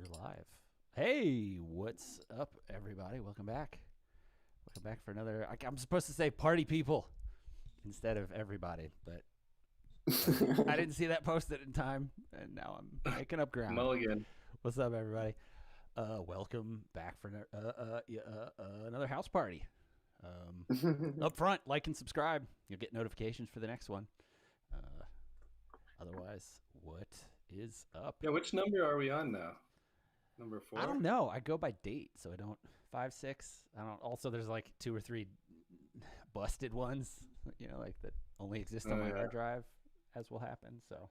We're live. Hey, what's up, everybody? Welcome back. Welcome back for another. I'm supposed to say party people instead of everybody, but I didn't see that posted in time, and now I'm making up ground. Mulligan. What's up, everybody? Welcome back for another house party. Up front, like and subscribe. You'll get notifications for the next one. Otherwise, what is up? Yeah, which number are we on now? Number 4? I don't know. I go by date, so I don't 5, 6. I don't. Also, there's like 2 or 3 busted ones, like that only exist on my hard drive, as will happen. So,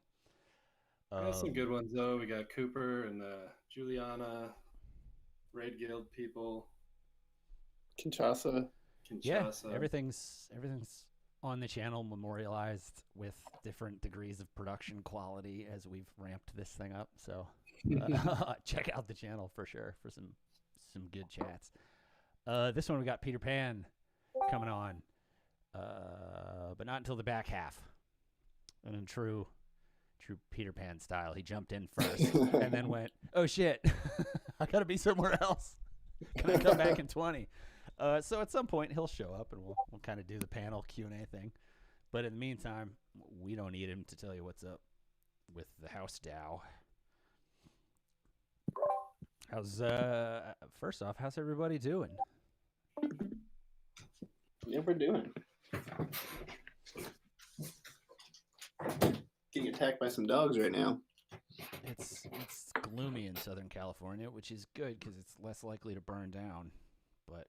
some good ones though. We got Cooper and Juliana, Raid Guild people, Kinshasa. Yeah, everything's on the channel, memorialized with different degrees of production quality as we've ramped this thing up. So check out the channel for sure for some good chats. This one we got Pet3rPan coming on, but not until the back half. And in true Pet3rPan style, he jumped in first and then went, "Oh shit, I gotta be somewhere else. Can I come back in 20?" So at some point he'll show up and we'll kind of do the panel Q&A thing. But in the meantime, we don't need him to tell you what's up with the house DAO. How's first off, how's everybody doing? Yeah, we're doing. Getting attacked by some dogs right now. It's gloomy in Southern California, which is good because it's less likely to burn down, but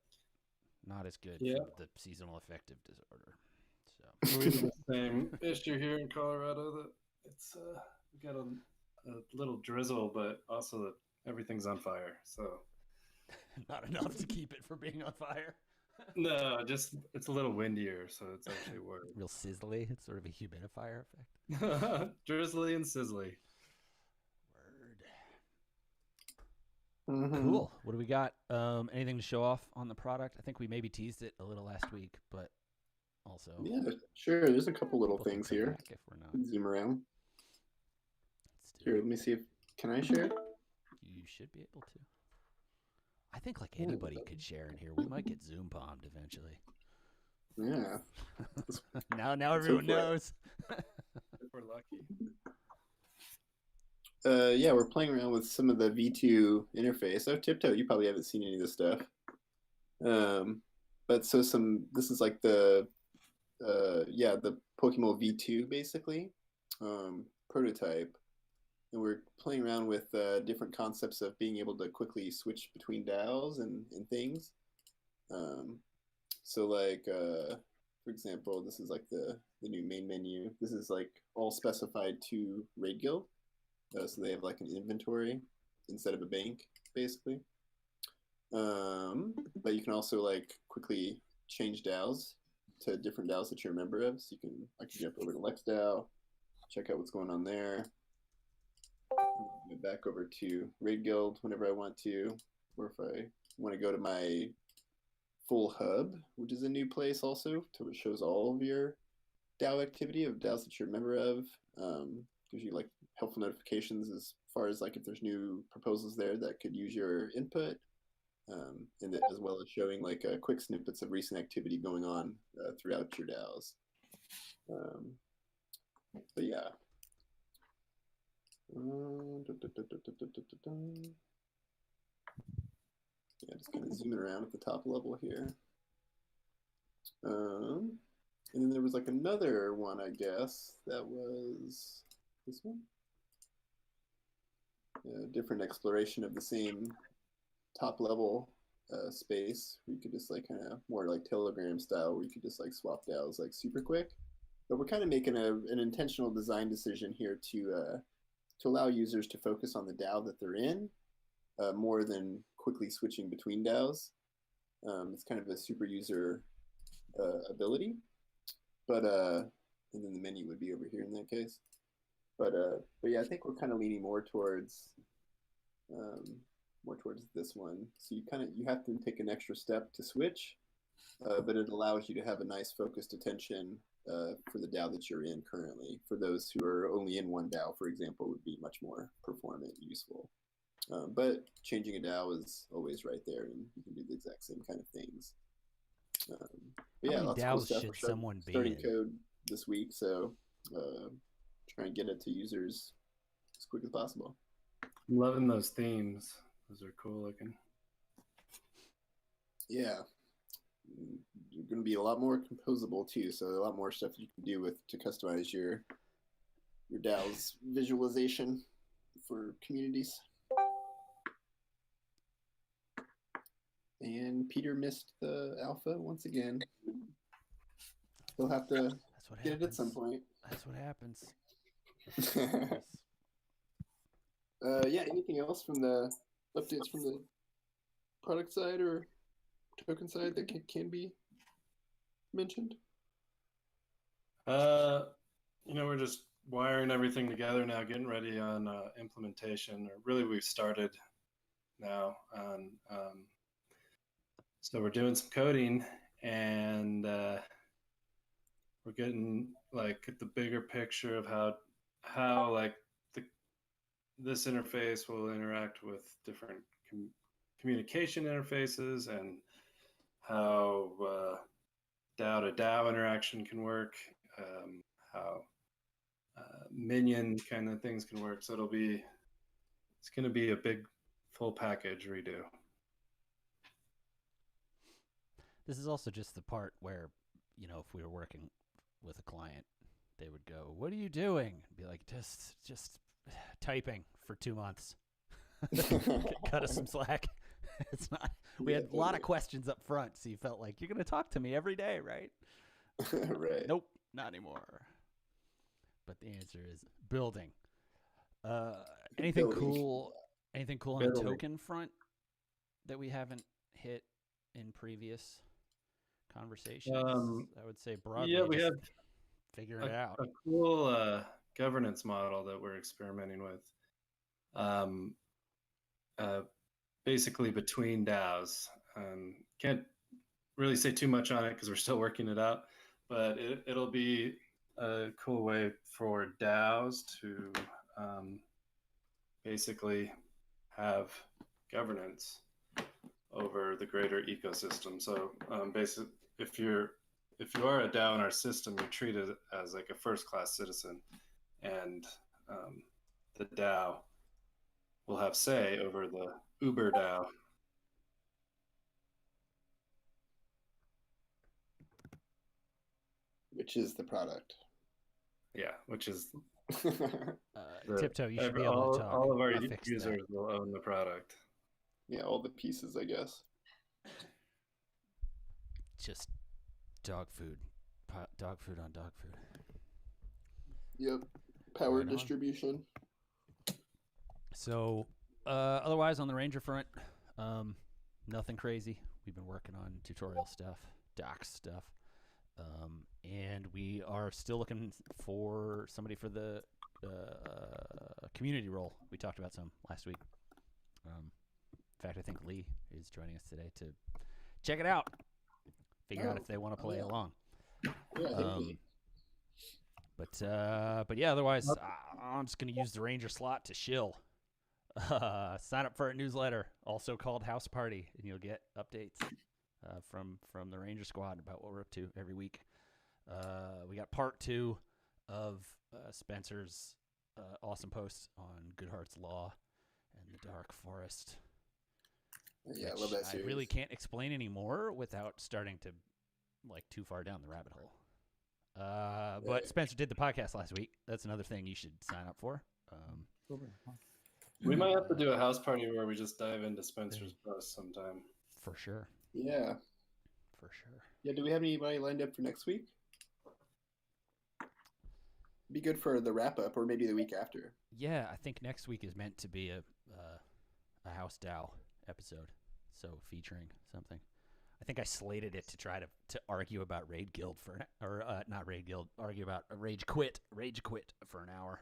not as good for the seasonal affective disorder. So we have the same issue here in Colorado. That it's we got a little drizzle, but also that everything's on fire. So not enough to keep it from being on fire. No, just it's a little windier, so it's actually worse. Real sizzly. It's sort of a humidifier effect. Drizzly and sizzly. Mm-hmm. Cool. What do we got? Anything to show off on the product? I think we maybe teased it a little last week, but also yeah, sure. There's a couple little things here. If we're not, zoom around. Here, let me see if can I share it. You should be able to. I think like anybody could share in here. We might get Zoom bombed eventually. Yeah. now everyone knows. If we're lucky. Yeah, we're playing around with some of the V2 interface. Oh, Tiptoe, you probably haven't seen any of this stuff. But so this is like the Pokemon V2 basically, prototype. And we're playing around with different concepts of being able to quickly switch between DAOs and things. So like, for example, this is like the new main menu. This is like all specified to Raid Guild. So they have like an inventory instead of a bank, basically. But you can also like quickly change DAOs to different DAOs that you're a member of. So I can jump over to Lex DAO, check out what's going on there. Go back over to Raid Guild whenever I want to, or if I want to go to my full hub, which is a new place also, to it shows all of your DAO activity of DAOs that you're a member of. Gives you like helpful notifications as far as like if there's new proposals there that could use your input, and as well as showing like quick snippets of recent activity going on throughout your DAOs. But yeah. Yeah, just kind of zooming around at the top level here. And then there was like another one, I guess, that was this one. Different exploration of the same top level space where you could just like kind of more like Telegram style where you could just like swap DAOs like super quick. But we're kind of making an intentional design decision here to allow users to focus on the DAO that they're in more than quickly switching between DAOs. It's kind of a super user ability, but and then the menu would be over here in that case. But yeah, I think we're kind of leaning more towards this one. So you have to take an extra step to switch, but it allows you to have a nice focused attention for the DAO that you're in currently. For those who are only in one DAO, for example, would be much more performant and useful. But changing a DAO is always right there, and you can do the exact same kind of things. But How yeah, many lots of cool DAOs stuff. should We're starting, someone be starting in? code this week, so try and get it to users as quick as possible. I'm loving those themes. Those are cool looking. Yeah, you're going to be a lot more composable too, so a lot more stuff you can do with to customize your DAO's visualization for communities. And Peter missed the alpha once again. He'll have to That's what get happens. it at some point. That's what happens. Yeah, anything else from the updates from the product side or token side that can be mentioned? We're just wiring everything together now, getting ready on implementation, or really we've started now on so we're doing some coding, and we're getting like the bigger picture of how like this interface will interact with different communication interfaces, and how DAO to DAO interaction can work, how minion kind of things can work. So it's going to be a big full package redo. This is also just the part where, if we were working with a client, they would go, "What are you doing?" And be like, just typing for 2 months. Cut us some slack. It's not. We had a lot of questions up front, so you felt like you're going to talk to me every day, right? Right. Nope, not anymore. But the answer is building. Anything cool? Anything cool on the token front that we haven't hit in previous conversations? I would say broadly. Yeah, we have figuring it out. A cool governance model that we're experimenting with. Basically between DAOs. Can't really say too much on it because we're still working it out, but it'll be a cool way for DAOs to basically have governance over the greater ecosystem. So basically, if you are a DAO in our system, you're treated as like a first-class citizen, and the DAO will have say over the Uber DAO. Which is the product. Yeah, which is Tiptoe, you should be able to talk. All of our users will own the product. Yeah, all the pieces, I guess. Just dog food. Dog food on dog food. Yep. Power distribution. So, otherwise on the Ranger front, nothing crazy. We've been working on tutorial stuff, docs stuff. And we are still looking for somebody for the community role. We talked about some last week. In fact, I think Lee is joining us today to check it out, figure out if they want to play along. Yeah, but yeah, otherwise, I'm just going to use the Ranger slot to shill. Sign up for our newsletter, also called House Party, and you'll get updates from the Ranger Squad about what we're up to every week. We got part 2 of Spencer's awesome post on Goodhart's Law and the Dark Forest. Yeah, I love that series. I really can't explain anymore without starting to too far down the rabbit hole. But Spencer did the podcast last week. That's another thing you should sign up for. We might have to do a house party where we just dive into Spencer's post sometime. For sure. Yeah. For sure. Yeah, do we have anybody lined up for next week? Be good for the wrap up, or maybe the week after. Yeah, I think next week is meant to be a House DAO episode, so featuring something. I think I slated it to try to argue about Raid Guild not Raid Guild, argue about Rage Quit for an hour.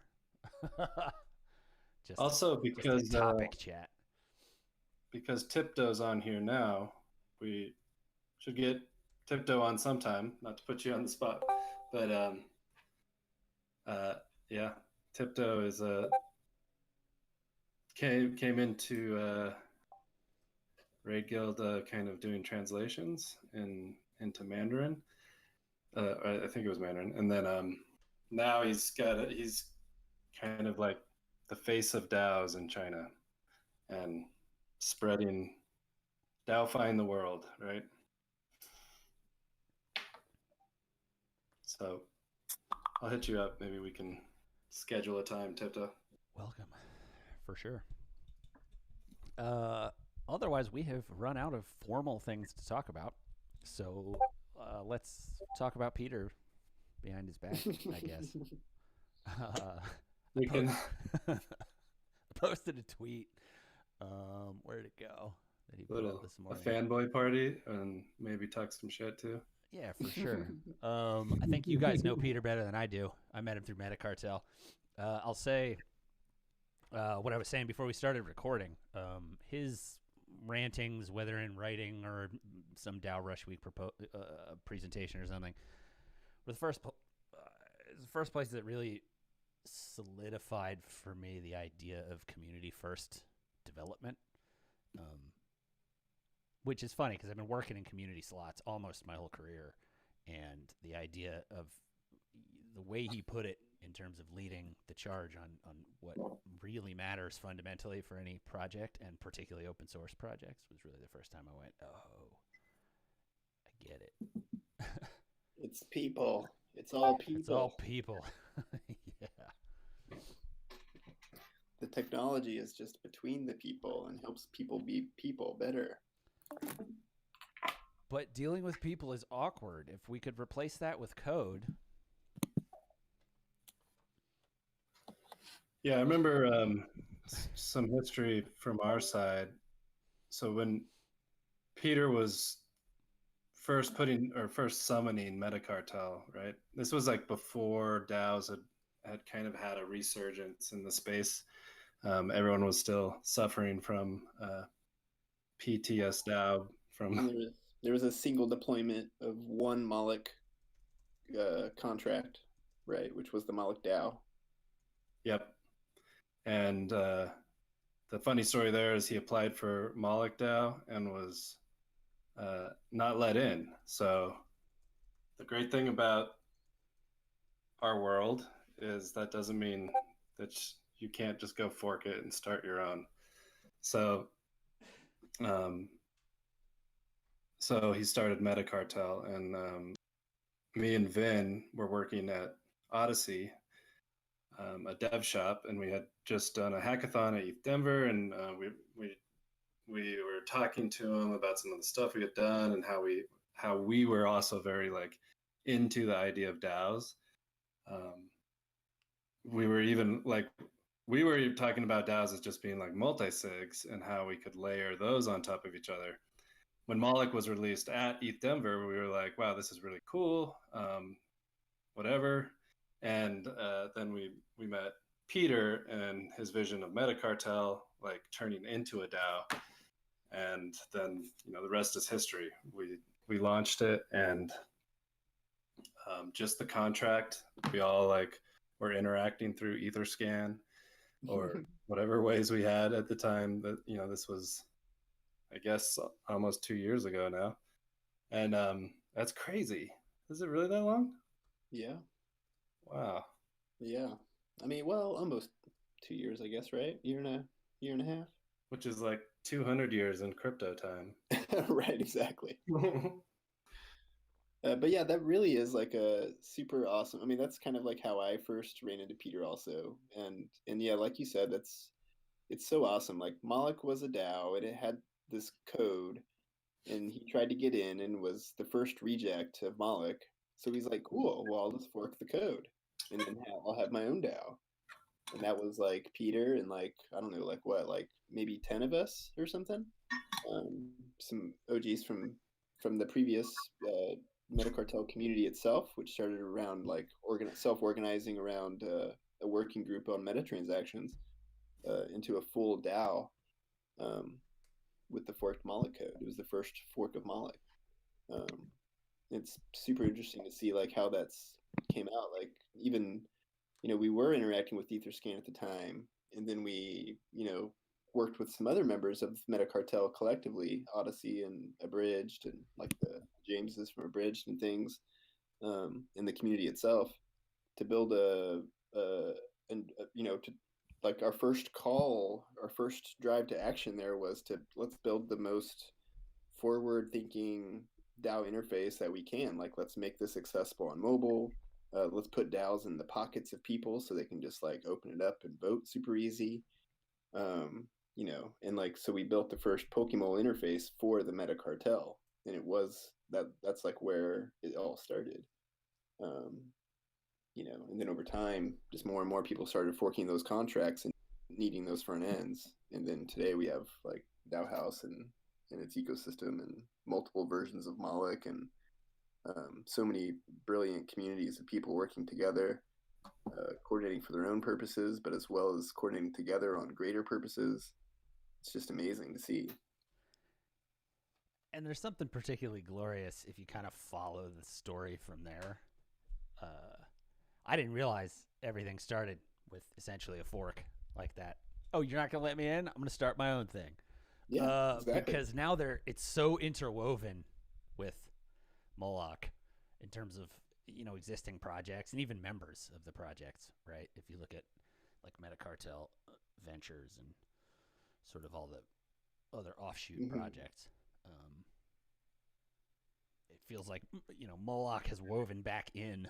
Because topic chat. Because Tiptoe's on here now, we should get Tiptoe on sometime. Not to put you on the spot, but yeah, Tiptoe is came into Raid Guild kind of doing translations into Mandarin. I think it was Mandarin, and then now he's kind of like the face of DAOs in China and spreading DAOifying the world, right? So I'll hit you up. Maybe we can schedule a time, Tipta. Welcome, for sure. Otherwise, we have run out of formal things to talk about. So let's talk about Peter behind his back, I guess. We can. I posted a tweet. Where'd it go? That he put up this A morning. fanboy party and maybe talk some shit too. Yeah, for sure. I think you guys know Peter better than I do. I met him through Metacartel. I'll say what I was saying before we started recording. His rantings, whether in writing or some DAO Rush Week presentation or something, were the first place that really solidified for me the idea of community first development. Which is funny because I've been working in community slots almost my whole career, and the idea of the way he put it in terms of leading the charge on what really matters fundamentally for any project, and particularly open source projects, was really the first time I went, oh, I get it. It's people. It's all people. It's all people. Yeah. The technology is just between the people and helps people be people better. But dealing with people is awkward. If we could replace that with code. Yeah, I remember some history from our side. So when Peter was first summoning Metacartel, right? This was like before DAOs had kind of had a resurgence in the space. Everyone was still suffering from PTS DAO from. There was a single deployment of one Moloch contract, right, which was the Moloch DAO. Yep. And the funny story there is he applied for Moloch DAO and was not let in. So the great thing about our world is that doesn't mean that you can't just go fork it and start your own. So so he started Metacartel, and me and Vin were working at Odyssey, a dev shop, and we had just done a hackathon at ETH Denver, and we were talking to him about some of the stuff we had done and how we were also very like into the idea of DAOs. We were talking about DAOs as just being like multi-sigs and how we could layer those on top of each other. When Moloch was released at ETH Denver, we were like, wow, this is really cool, whatever. And then we met Peter and his vision of Metacartel, like turning into a DAO. And then, the rest is history. We launched it, and just the contract, we all like were interacting through Etherscan or whatever ways we had at the time. That this was, I guess, almost 2 years ago now. And that's crazy. Is it really that long? Yeah. Wow. Yeah. I mean, well, almost 2 years, I guess, right? Year and a half. Which is like 200 years in crypto time. Right, exactly. But yeah, that really is like a super awesome. I mean, that's kind of like how I first ran into Peter also. And yeah, like you said, it's so awesome. Like Moloch was a DAO, and it had this code, and he tried to get in and was the first reject of Moloch. So he's like, cool, well, I'll just fork the code, and then I'll have my own DAO. And that was like Peter and like, I don't know, like what, like maybe 10 of us or something. Some OGs from the previous Metacartel community itself, which started around like self-organizing around a working group on meta transactions into a full DAO with the forked Moloch code. It was the first fork of Moloch. It's super interesting to see like how that's came out. Like even, we were interacting with Etherscan at the time, and then we, worked with some other members of Meta Cartel collectively, Odyssey and Abridged, and like the Jameses from Abridged and things, in the community itself, to build to like our first drive to action there was to let's build the most forward thinking DAO interface that we can. Like, let's make this accessible on mobile. Let's put DAOs in the pockets of people so they can just like open it up and vote super easy. And like, so we built the first Pokemon interface for the Meta Cartel, and that's like where it all started. And then over time, just more and more people started forking those contracts and needing those front ends. And then today we have like DAOhaus and its ecosystem and multiple versions of Moloch, and so many brilliant communities of people working together, coordinating for their own purposes, but as well as coordinating together on greater purposes. It's just amazing to see. And there's something particularly glorious if you kind of follow the story from there. I didn't realize everything started with essentially a fork like that. Oh, you're not going to let me in? I'm going to start my own thing. Yeah, exactly. Because now it's so interwoven with Moloch in terms of, existing projects and even members of the projects, right? If you look at like Metacartel Ventures and sort of all the other offshoot projects, it feels like, Moloch has woven back in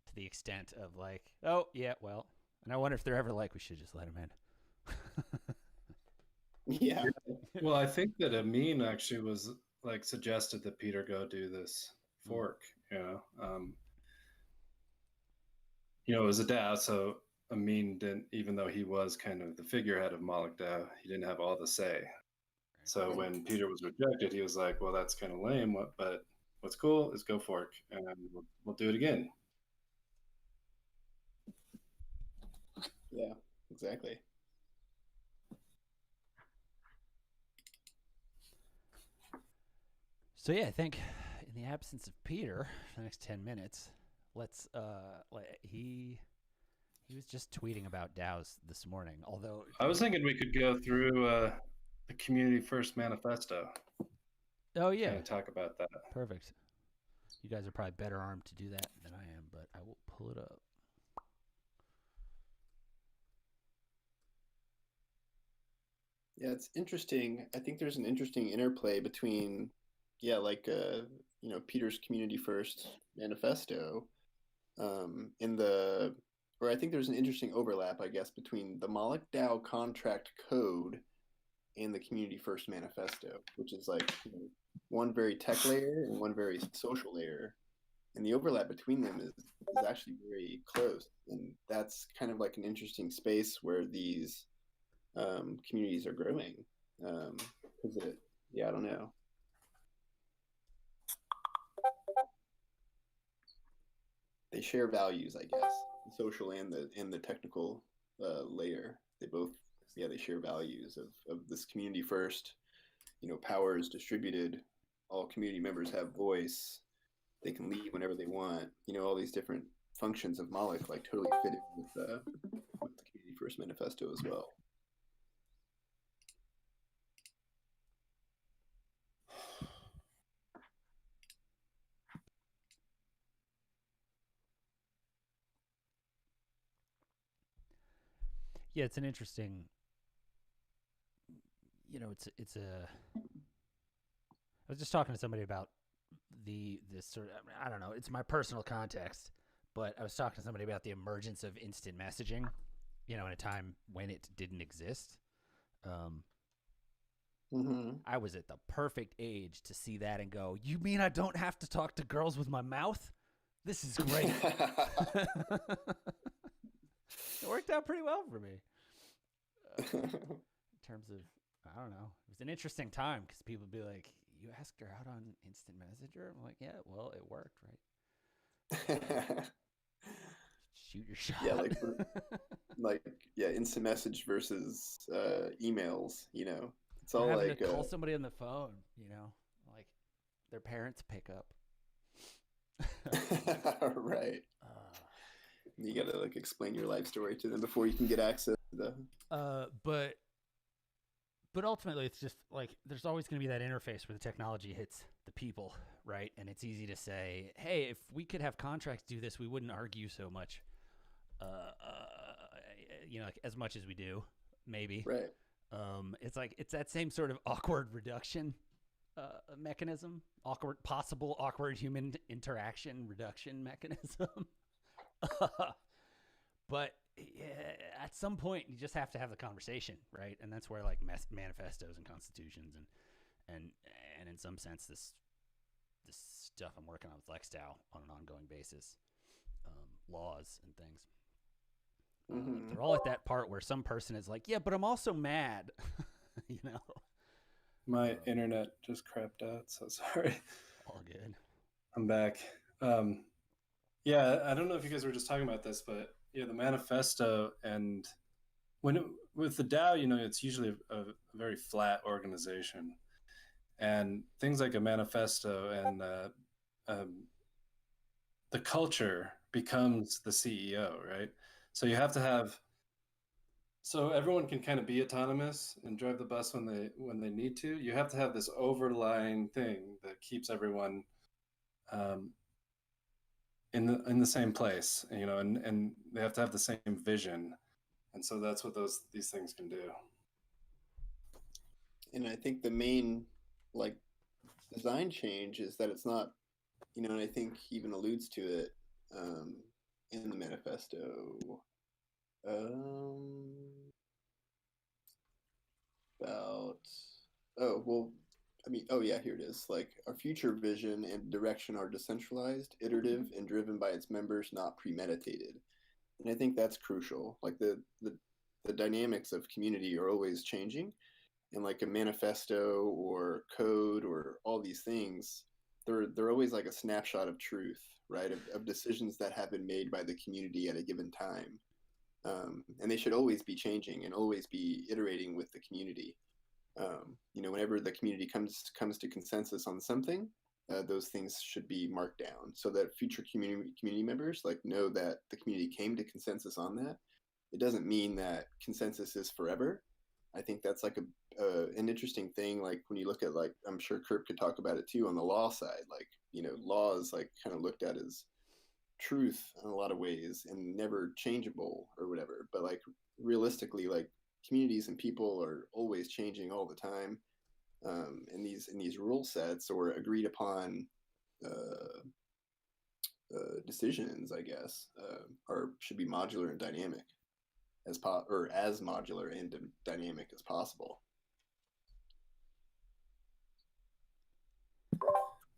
to the extent of like, oh yeah, well, and I wonder if they're ever like, we should just let him in. Yeah. Well, I think that Amin actually was like suggested that Peter go do this fork. It was a DAO, so Amin didn't, even though he was kind of the figurehead of Moloch DAO, he didn't have all the say. So when Peter was rejected, he was like, "Well, that's kind of lame. But what's cool is go fork, and we'll do it again." Yeah, exactly. So yeah, I think in the absence of Peter, for the next 10 minutes, let's he was just tweeting about DAOs this morning. Although I was thinking we could go through the Community First Manifesto. Oh yeah, and talk about that. Perfect. You guys are probably better armed to do that than I am, but I will pull it up. Yeah, it's interesting. I think there's an interesting interplay between, Peter's Community First Manifesto, or I think there's an interesting overlap, I guess, between the Moloch DAO contract code and the Community First Manifesto, which is like one very tech layer and one very social layer. And the overlap between them is actually very close. And that's kind of like an interesting space where these communities are growing. I don't know. They share values, I guess, the social and the technical layer. They share values of this community first. Power is distributed. All community members have voice. They can leave whenever they want. All these different functions of Moloch like totally fit in with the Community First Manifesto as well. Yeah, it's an interesting. It's a. I was just talking to somebody about this sort of. I don't know. It's my personal context, but I was talking to somebody about the emergence of instant messaging. In a time when it didn't exist. I was at the perfect age to see that and go, "You mean I don't have to talk to girls with my mouth? This is great." It worked out pretty well for me. In terms of, I don't know, it was an interesting time because people would be like, "You asked her out on Instant Messenger?" I'm like, "Yeah, well, it worked, right?" Shoot your shot. Yeah, instant message versus emails. It's all having like to call somebody on the phone. Like their parents pick up. Right. You gotta explain your life story to them before you can get access to the. But But ultimately, it's just like there's always going to be that interface where the technology hits the people, right? And it's easy to say, hey, if we could have contracts do this, we wouldn't argue so much, like as much as we do, maybe. Right. It's like it's that same sort of awkward reduction mechanism, possible awkward human interaction reduction mechanism. But at some point, you just have to have the conversation, right? And that's where like manifestos and constitutions and in some sense this stuff I'm working on with LexDAO on an ongoing basis, laws and things. They're all at that part where some person is like, yeah, but I'm also mad, My internet just crapped out, so sorry. All good. I'm back. Yeah, I don't know if you guys were just talking about this, but yeah, the manifesto and with the DAO, it's usually a very flat organization, and things like a manifesto and the culture becomes the CEO, right? So you have to have, so everyone can kind of be autonomous and drive the bus when they need to. You have to have this overlying thing that keeps everyone in the same place, and they have to have the same vision, and so that's what these things can do. And I think the main like design change is that it's not, and I think he even alludes to it in the manifesto. Here it is. Like, our future vision and direction are decentralized, iterative, and driven by its members, not premeditated. And I think that's crucial. Like the dynamics of community are always changing, and like a manifesto or code or all these things, they're always like a snapshot of truth, right? Of decisions that have been made by the community at a given time. And they should always be changing and always be iterating with the community. Whenever the community comes to consensus on something, those things should be marked down so that future community members like know that the community came to consensus on that. It doesn't mean that consensus is forever. I think that's like an interesting thing. Like when you look at, like, I'm sure Kurt could talk about it too on the law side. Like, law is like kind of looked at as truth in a lot of ways and never changeable or whatever. But like realistically, like communities and people are always changing all the time. And these rule sets or agreed upon decisions, I guess, should be modular and dynamic as modular and dynamic as possible.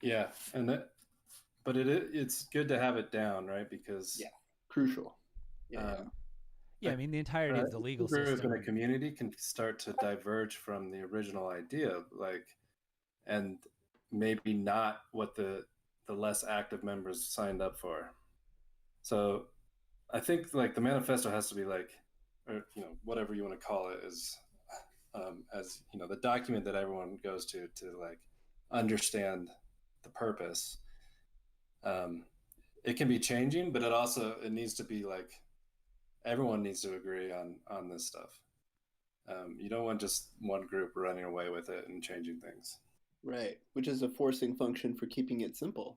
Yeah, but it's good to have it down, right? Because crucial. Yeah, I mean, the entirety of the legal system system in a community can start to diverge from the original idea, and maybe not what the less active members signed up for. So I think like the manifesto has to be like, or whatever you want to call it, is as the document that everyone goes to like understand the purpose. It can be changing, but it needs to be like everyone needs to agree on this stuff. You don't want just one group running away with it and changing things. Right, which is a forcing function for keeping it simple,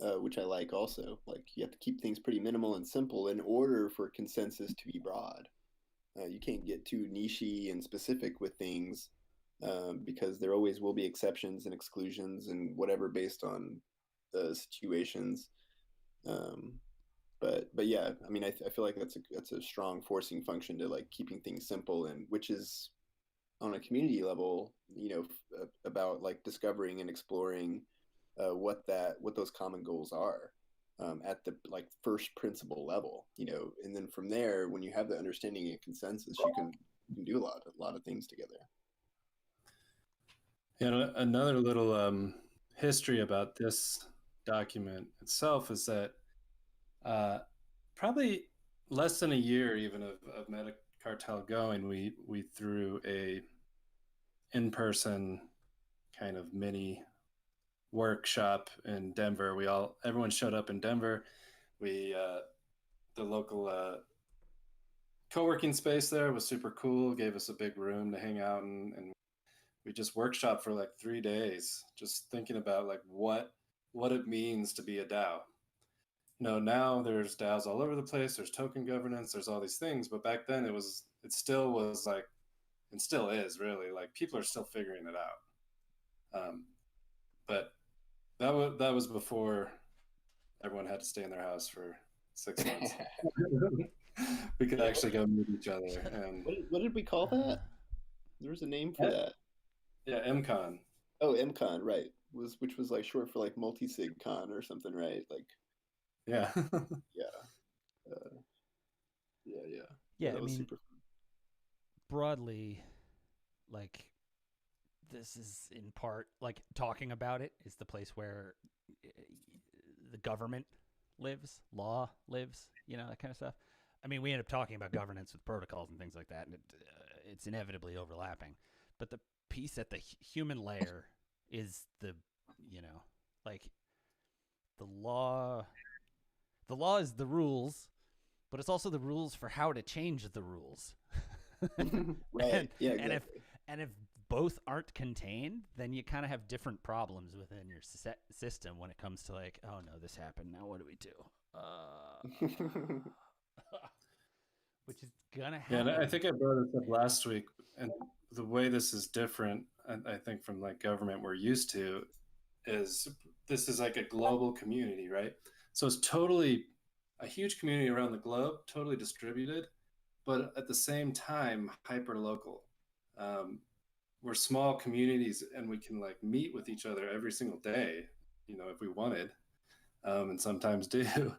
which I like also. Like, you have to keep things pretty minimal and simple in order for consensus to be broad. You can't get too niche-y and specific with things because there always will be exceptions and exclusions and whatever based on the situations. But yeah, I mean, I feel like that's a strong forcing function to like keeping things simple, and which is on a community level, about like discovering and exploring what those common goals are at the like first principle level, and then from there, when you have the understanding and consensus, you can do a lot of things together. And another little history about this document itself is that probably less than a year even of Metacartel going, we threw a in-person kind of mini workshop in Denver. Everyone showed up in Denver. We the local co-working space there was super cool, gave us a big room to hang out and just workshopped for like 3 days, just thinking about like what it means to be a DAO. Now there's DAOs all over the place. There's token governance. There's all these things. But back then it still was like, and still is really like people are still figuring it out. But that was before everyone had to stay in their house for 6 months. We could actually go meet each other. And what did we call that? There was a name for that. Yeah, MCon. Oh, MCon, right? Which was like short for like multi-sig con or something, right? Like, yeah, yeah. That I was mean, super fun. broadly, like, this is in part like talking about it is the place where the government lives, law lives, that kind of stuff. I mean, we end up talking about governance with protocols and things like that, and it's inevitably overlapping. But the piece at the human layer is the, like, the law. The law is the rules, but it's also the rules for how to change the rules. Right. Yeah. Exactly. And if both aren't contained, then you kind of have different problems within your system when it comes to like, oh no, this happened. Now what do we do? Which is gonna happen. Yeah, and I think I brought this up last week, and the way this is different, I think, from like government we're used to, is this is like a global community, right? So it's totally a huge community around the globe, totally distributed, but at the same time, hyper local. We're small communities, and we can like meet with each other every single day, if we wanted, and sometimes do.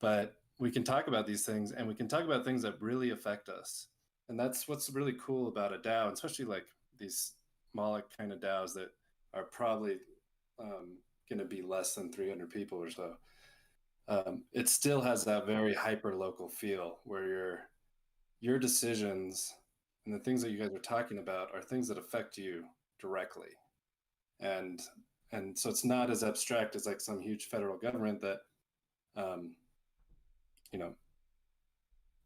But we can talk about these things, and we can talk about things that really affect us. And that's what's really cool about a DAO, and especially like these smaller kind of DAOs that are probably going to be less than 300 people or so. It still has that very hyper local feel where your decisions and the things that you guys are talking about are things that affect you directly. And so it's not as abstract as like some huge federal government that,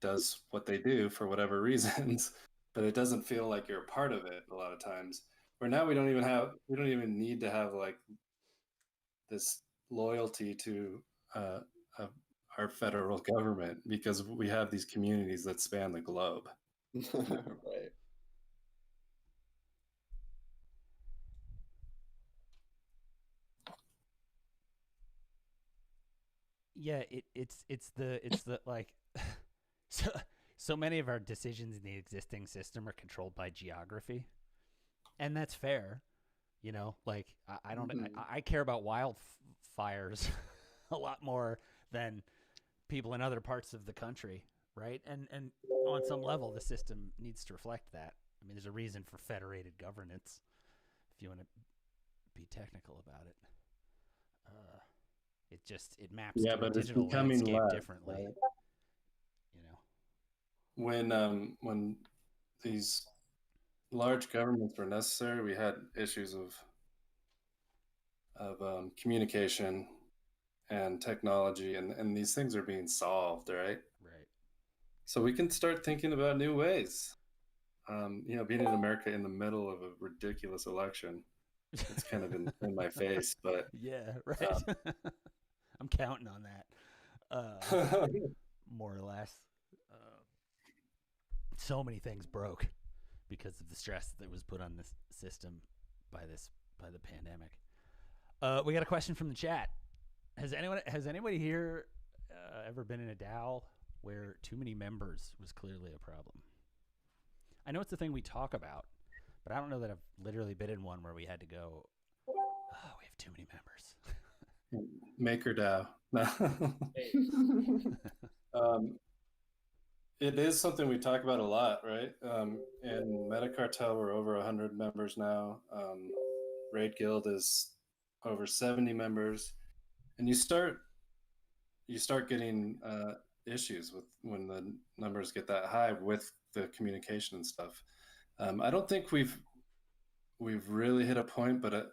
does what they do for whatever reasons, but it doesn't feel like you're a part of it a lot of times. Where now we don't even need to have like this loyalty to our federal government, because we have these communities that span the globe. Right. Yeah, it's the like so many of our decisions in the existing system are controlled by geography, and that's fair. Like I don't I care about wildfires a lot more than people in other parts of the country, right? And on some level, the system needs to reflect that. I mean, there's a reason for federated governance, if you want to be technical about it. It maps to a digital landscape differently. Right? When these large governments were necessary, we had issues of communication and technology, and these things are being solved, right? Right. So we can start thinking about new ways. Being in America in the middle of a ridiculous election, it's kind of in my face, but yeah, right. I'm counting on that, more or less. So many things broke because of the stress that was put on this system by the pandemic. We got a question from the chat. Has anybody here ever been in a DAO where too many members was clearly a problem? I know it's a thing we talk about, but I don't know that I've literally been in one where we had to go, oh, we have too many members. Maker DAO. It is something we talk about a lot, right? In Metacartel, we're over 100 members now. Raid Guild is over 70 members, and you start getting issues with when the numbers get that high with the communication and stuff. I don't think we've really hit a point, but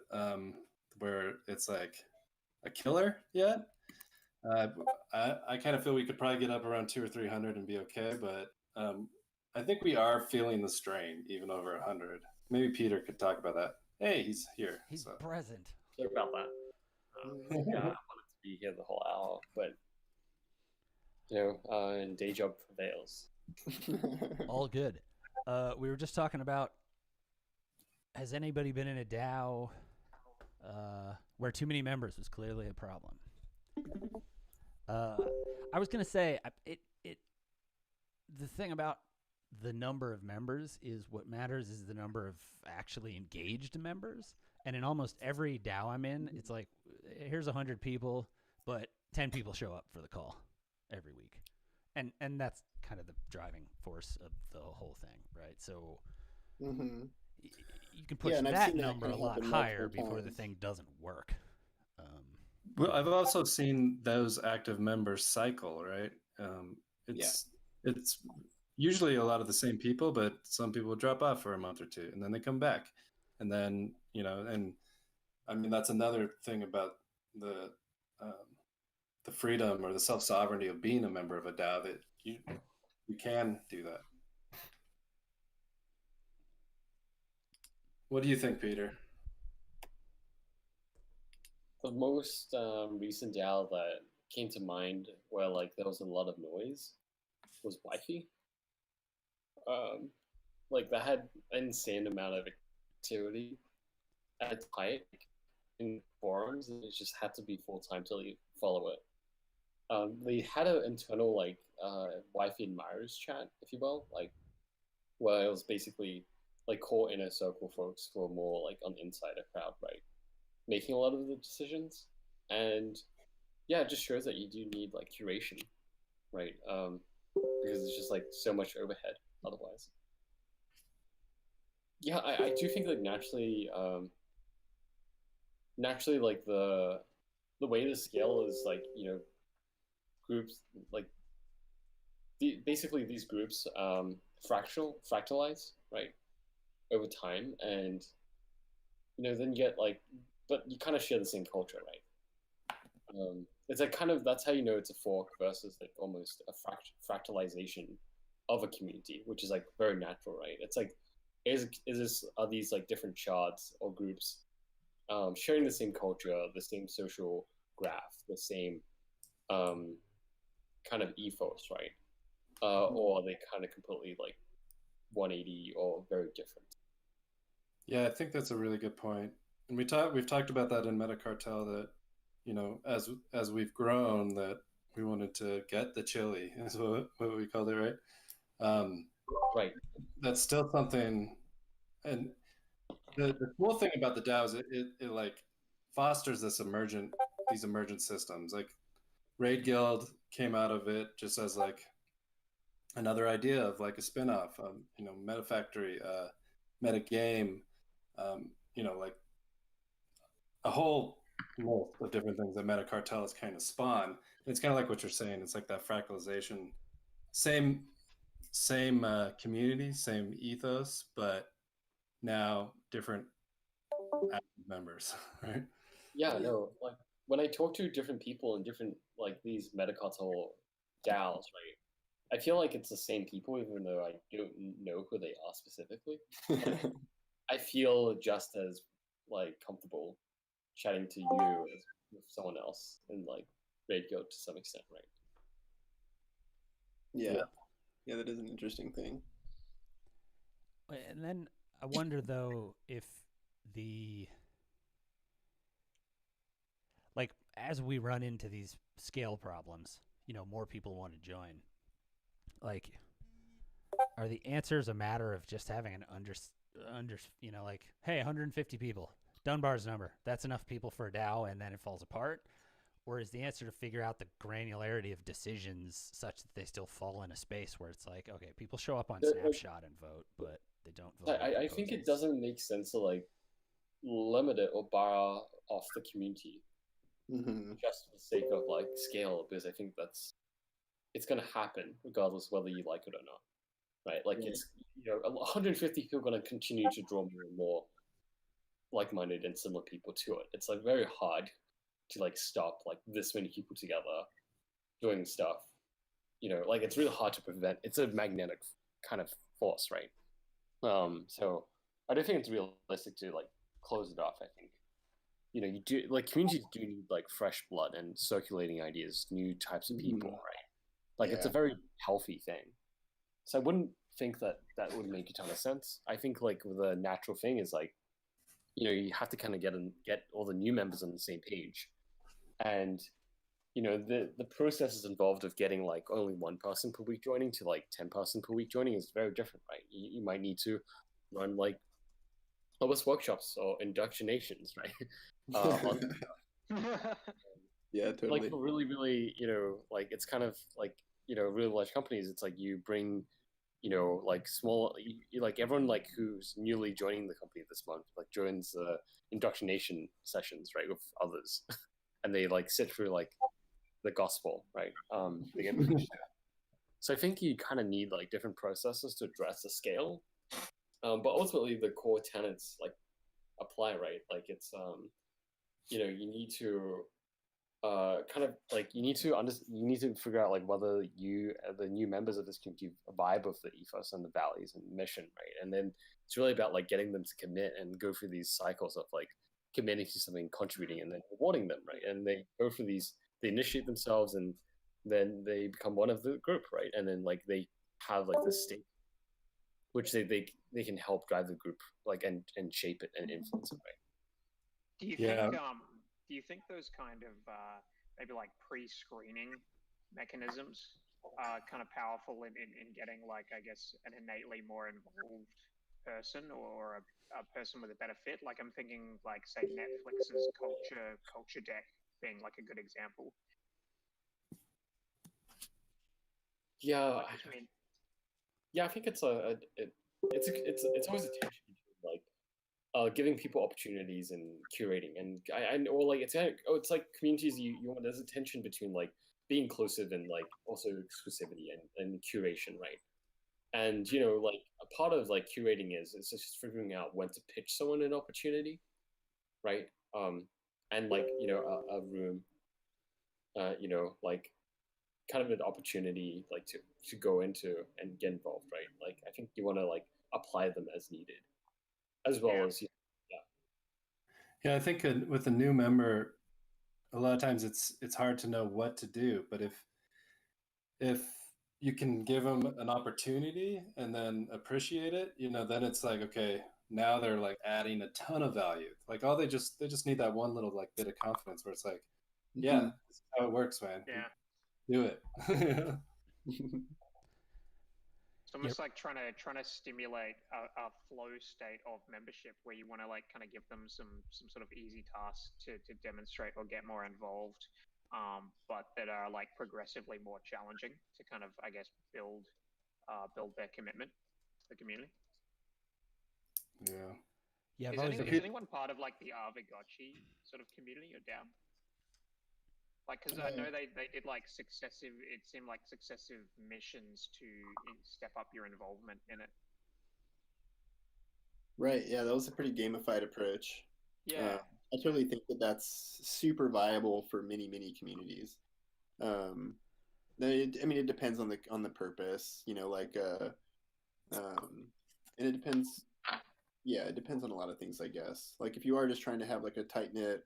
where it's like a killer yet. I kind of feel we could probably get up around 200 or 300 and be okay, but I think we are feeling the strain even over 100. maybe Peter could talk about that. Hey, he's here. He's so. present. Sorry about that. Yeah, I wanted to be here the whole hour, but and day job prevails. All good. We were just talking about, has anybody been in a DAO where too many members was clearly a problem? I was gonna say the thing about the number of members is what matters is the number of actually engaged members. And in almost every DAO I'm in, it's like, here's 100 people, but 10 people show up for the call every week. And that's kind of the driving force of the whole thing, right? So you can push that number a lot higher before the thing doesn't work. Well, I've also seen those active members cycle, right? It's usually a lot of the same people, but some people drop off for a month or two, and then they come back, and then and I mean that's another thing about the freedom or the self-sovereignty of being a member of a DAO, that you can do that. What do you think, Peter? The most recent DAO that came to mind where like there was a lot of noise was Wi-Fi. Like that had an insane amount of activity at its height in forums, and it just had to be full time till you follow it. They had an internal like Wi-Fi admirers chat, if you will, like where it was basically like core inner circle folks who are more like on the insider crowd, right, making a lot of the decisions. And yeah, it just shows that you do need like curation, right? Because it's just like so much overhead otherwise. Yeah, I do think like naturally like the way to scale is like groups like basically these groups fractalize, right, over time, and then you get like, but you kind of share the same culture, right? It's like kind of, that's how it's a fork versus like almost a fractalization of a community, which is like very natural, right? It's like are these like different shards or groups sharing the same culture, the same social graph, the same kind of ethos, right? Or are they kind of completely like 180 or very different? Yeah, I think that's a really good point. And we've talked about that in Metacartel, that as we've grown, that we wanted to get the chili, is what we called it, right? Right. That's still something. And the cool thing about the DAOs, it like fosters these emergent systems. Like Raid Guild came out of it just as like another idea of like a spin-off, Meta Factory, Meta Game, like a whole list of different things that Metacartel has kind of spawned. And it's kind of like what you're saying. It's like that fractalization, same community, same ethos, but now different active members, right? Yeah, no, like when I talk to different people in different like these Metacartel DAOs, right, I feel like it's the same people, even though I don't know who they are specifically. I feel just as like comfortable chatting to you as with someone else in like Raid Guild to some extent, right? Yeah, that is an interesting thing. And then I wonder though if as we run into these scale problems, more people want to join. Like, are the answers a matter of just having an like, hey, 150 people, Dunbar's number, that's enough people for a DAO, and then it falls apart? Or is the answer to figure out the granularity of decisions such that they still fall in a space where it's like, okay, people show up on Snapshot and vote, but they don't vote? I think it doesn't make sense to like limit it or bar off the community just for the sake of like scale, because I think it's going to happen regardless whether you like it or not, right? Like it's 150 people are going to continue to draw more and more like-minded and similar people to it. It's like very hard to like stop like this many people together doing stuff, like it's really hard to prevent. It's a magnetic kind of force, right? So I don't think it's realistic to like close it off. I think you do like communities do need like fresh blood and circulating ideas, new types of people, right? Like it's a very healthy thing. So I wouldn't think that would make a ton of sense. I think like the natural thing is like you have to kind of get all the new members on the same page, and the processes involved of getting like only one person per week joining to like 10 person per week joining is very different, right? You might need to run like almost workshops or inductionations, right? Yeah, totally. Like for really, really, like it's kind of like really large companies. It's like you bring, like small, like everyone like who's newly joining the company this month, like joins the inductionation sessions, right, with others, and they like sit through like the gospel, right? They get so I think you kind of need like different processes to address the scale, but ultimately the core tenets like apply, right? Like it's you need to kind of like you need to figure out like whether the new members of this community vibe with the ethos and the values and mission, right? And then it's really about like getting them to commit and go through these cycles of like committing to something, contributing, and then rewarding them, right? And they go through these, they initiate themselves, and then they become one of the group, right? And then like they have like this state which they can help drive the group like and shape it and influence it, right? Do you think those kind of maybe like pre-screening mechanisms are kind of powerful in getting like, I guess, an innately more involved person or a person with a better fit? Like I'm thinking like, say, Netflix's culture deck being like a good example. Yeah, like, I mean, yeah, I think it's it's always a tension between like giving people opportunities and curating, and I or like it's like communities you want, there's a tension between like being inclusive and like also exclusivity and curation, right? And like a part of like curating is just figuring out when to pitch someone an opportunity, right? And like a room, like kind of an opportunity like to go into and get involved, right? Like I think you want to like apply them as needed, as well as Yeah, I think with a new member, a lot of times it's hard to know what to do. But if you can give them an opportunity and then appreciate it, then it's like, okay, now they're like adding a ton of value. Like they just need that one little like bit of confidence where it's like, yeah, this is how it works, man. Yeah. Do it. It's almost like trying to stimulate a flow state of membership where you want to like kind of give them some sort of easy tasks to demonstrate or get more involved, but that are like progressively more challenging to kind of, I guess, build their commitment to the community. Yeah. Yeah. Is anyone part of like the Arvagachi sort of community or DAO? Like, because I know they did like successive missions to step up your involvement in it. Right. Yeah, that was a pretty gamified approach. Yeah. I totally think that's super viable for many communities. I mean, it depends on the purpose, like, and it depends. Yeah, it depends on a lot of things, I guess. Like if you are just trying to have like a tight knit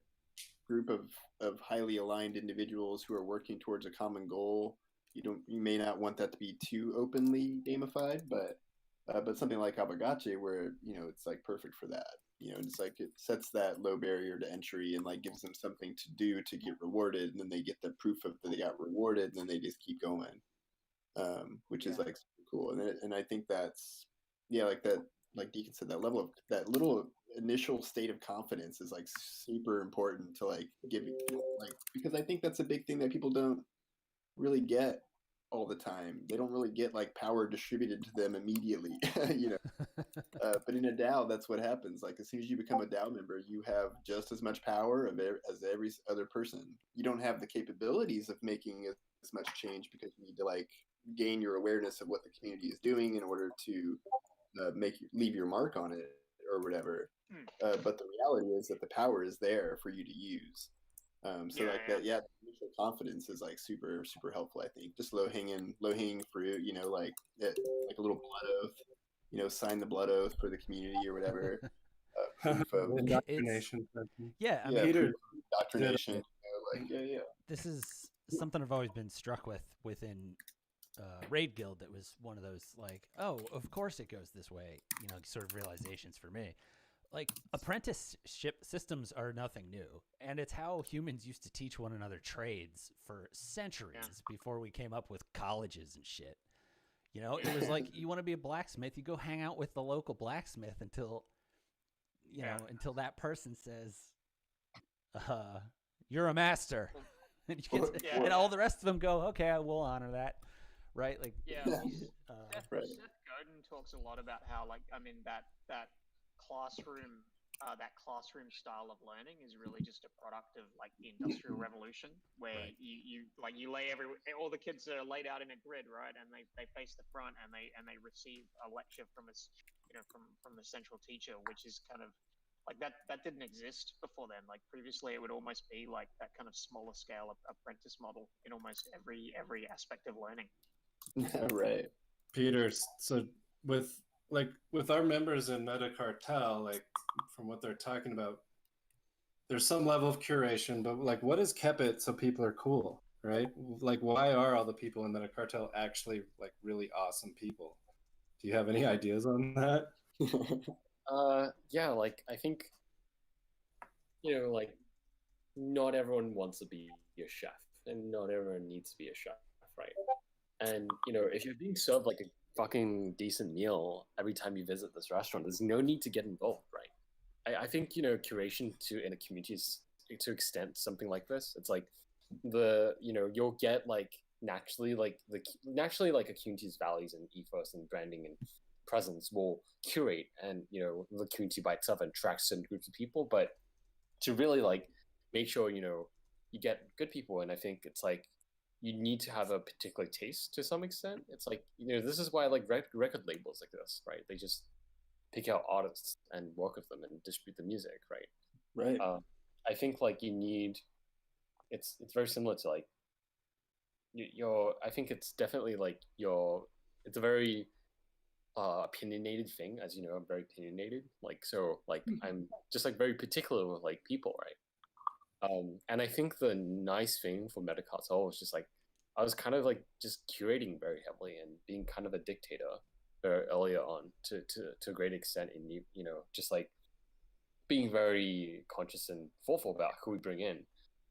group of highly aligned individuals who are working towards a common goal, you may not want that to be too openly gamified, but something like Abagache where it's like perfect for that. It's like it sets that low barrier to entry and like gives them something to do to get rewarded, and then they get the proof of that they got rewarded, and then they just keep going, which is like super cool. And I think that's like that, like Deacon said, that level of that little initial state of confidence is like super important to like give you, like, because I think that's a big thing that people don't really get all the time. They don't really get like power distributed to them immediately, but in a DAO, that's what happens. Like as soon as you become a DAO member, you have just as much power as every other person. You don't have the capabilities of making as much change because you need to like gain your awareness of what the community is doing in order to leave your mark on it or whatever. But the reality is that the power is there for you to use. That initial confidence is like super helpful. I think just low hanging fruit. Like a little blood oath. sign the blood oath for the community or whatever. Proof of, Indoctrination. Yeah, I yeah, mean, Peter proof of indoctrination. Yeah. this is something I've always been struck with within Raid Guild. That was one of those like, oh, of course it goes this way, sort of realizations for me. Like, apprenticeship systems are nothing new, and it's how humans used to teach one another trades for centuries before we came up with colleges and shit. It was like, you want to be a blacksmith, you go hang out with the local blacksmith until until that person says, you're a master. And all the rest of them go, okay, I will honor that. Right? Like, Seth Right. Godin talks a lot about how, like, I mean, that classroom style of learning is really just a product of like the Industrial Revolution, where Right. you lay all the kids are laid out in a grid, right, and they face the front, and they receive a lecture from from the central teacher, which is kind of like that didn't exist before then. Like, previously it would almost be like that kind of smaller scale apprentice model in almost every aspect of learning. Right. Peter, so with our members in Meta Cartel, like from what they're talking about, there's some level of curation, but like, what has kept it so people are cool, right? Like, why are all the people in Meta Cartel actually like really awesome people? Do you have any ideas on that? Yeah, like, I think, like, not everyone wants to be a chef, and not everyone needs to be a chef, right? And, if you're being served like a fucking decent meal every time you visit this restaurant, there's no need to get involved, right? I think, curation in a community is, to extent something like this, it's like you'll get like naturally like a community's values and ethos and branding and presence will curate, and the community by itself attracts certain groups of people. But to really like make sure you get good people, and I think it's like you need to have a particular taste to some extent. It's like, this is why I like record labels like this, right? They just pick out artists and work with them and distribute the music, right? Right. I think like you need, it's very similar to like I think it's definitely like it's a very opinionated thing, as I'm very opinionated, like, so like I'm just like very particular with like people, right? And I think the nice thing for Meta Cartel was just like I was kind of like just curating very heavily and being kind of a dictator very earlier on to a great extent, in just like being very conscious and thoughtful about who we bring in.